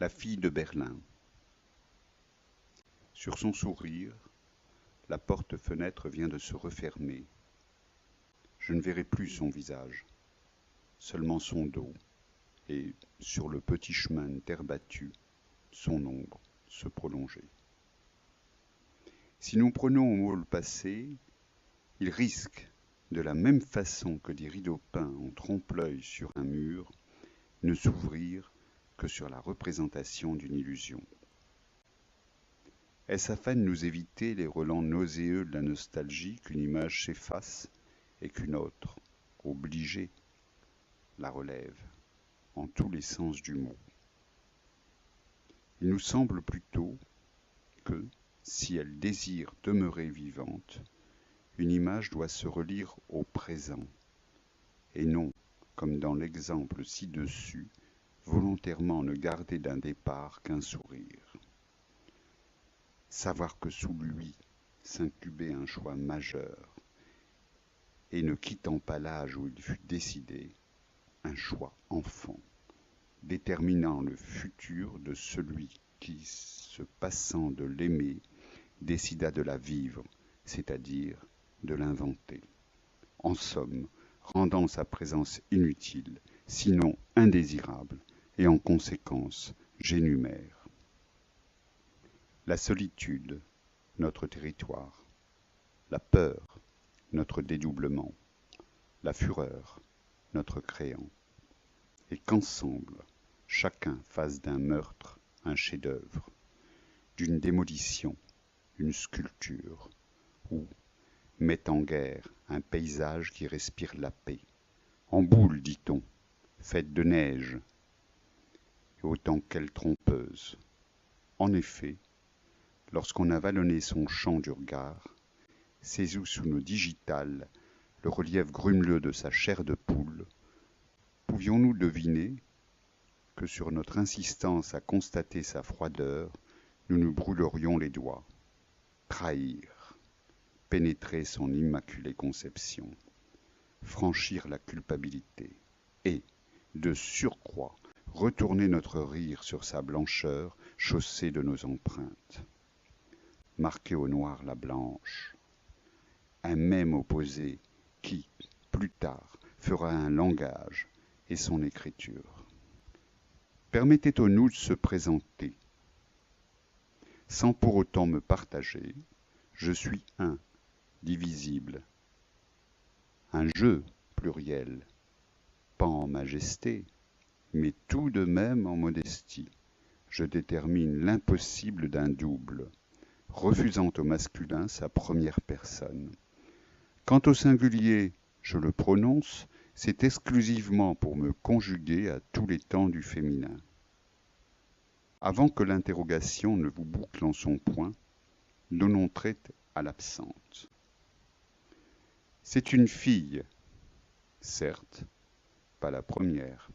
La fille de Berlin. Sur son sourire, la porte-fenêtre vient de se refermer. Je ne verrai plus son visage, seulement son dos, et, sur le petit chemin de terre battue, son ombre se prolonger. Si nous prenons au mot le passé, il risque, de la même façon que des rideaux peints en trompe-l'œil sur un mur, ne s'ouvrir que sur la représentation d'une illusion. Est-ce afin de nous éviter les relents nauséeux de la nostalgie qu'une image s'efface et qu'une autre, obligée, la relève, en tous les sens du mot? Il nous semble plutôt que, si elle désire demeurer vivante, une image doit se relire au présent, et non, comme dans l'exemple ci-dessus, volontairement ne garder d'un départ qu'un sourire. Savoir que sous lui s'incubait un choix majeur, et ne quittant pas l'âge où il fut décidé, un choix enfant, déterminant le futur de celui qui, se passant de l'aimer, décida de la vivre, c'est-à-dire de l'inventer. En somme, rendant sa présence inutile, sinon indésirable, et en conséquence, j'énumère. La solitude, notre territoire. La peur, notre dédoublement. La fureur, notre créant. Et qu'ensemble, chacun fasse d'un meurtre un chef-d'œuvre, d'une démolition, une sculpture, ou mette en guerre un paysage qui respire la paix. En boule, dit-on, faite de neige, et autant qu'elle trompeuse. En effet, lorsqu'on a vallonné son champ du regard, saisi sous nos digitales le relief grumeleux de sa chair de poule, pouvions-nous deviner que sur notre insistance à constater sa froideur, nous nous brûlerions les doigts. Trahir, pénétrer son immaculée conception, franchir la culpabilité, et, de surcroît, retourner notre rire sur sa blancheur chaussée de nos empreintes. Marquer au noir la blanche, un même opposé qui, plus tard, fera un langage et son écriture. Permettez-nous de se présenter. Sans pour autant me partager, je suis un, divisible. Un jeu, pluriel, pas en majesté, mais tout de même en modestie. Je détermine l'impossible d'un double, refusant au masculin sa première personne. Quant au singulier, je le prononce, c'est exclusivement pour me conjuguer à tous les temps du féminin. Avant que l'interrogation ne vous boucle en son point, donnons trait à l'absente. C'est une fille, certes, pas la première.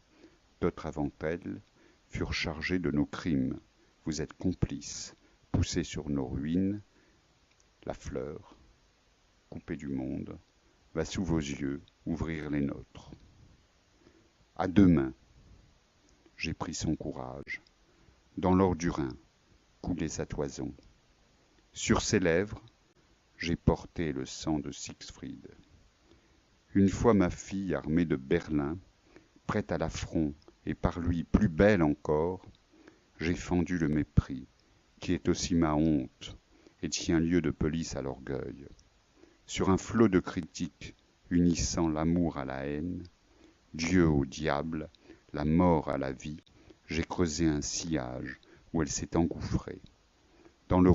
D'autres avant elle furent chargées de nos crimes. Vous êtes complices, poussés sur nos ruines. La fleur, coupée du monde, va sous vos yeux ouvrir les nôtres. À deux mains, j'ai pris son courage. Dans l'or du Rhin, coulait sa toison. Sur ses lèvres, j'ai porté le sang de Siegfried. Une fois ma fille armée de Berlin, prête à l'affront et par lui plus belle encore, j'ai fendu le mépris, qui est aussi ma honte et tient lieu de police à l'orgueil. Sur un flot de critiques unissant l'amour à la haine, Dieu au diable, la mort à la vie, j'ai creusé un sillage où elle s'est engouffrée. Dans le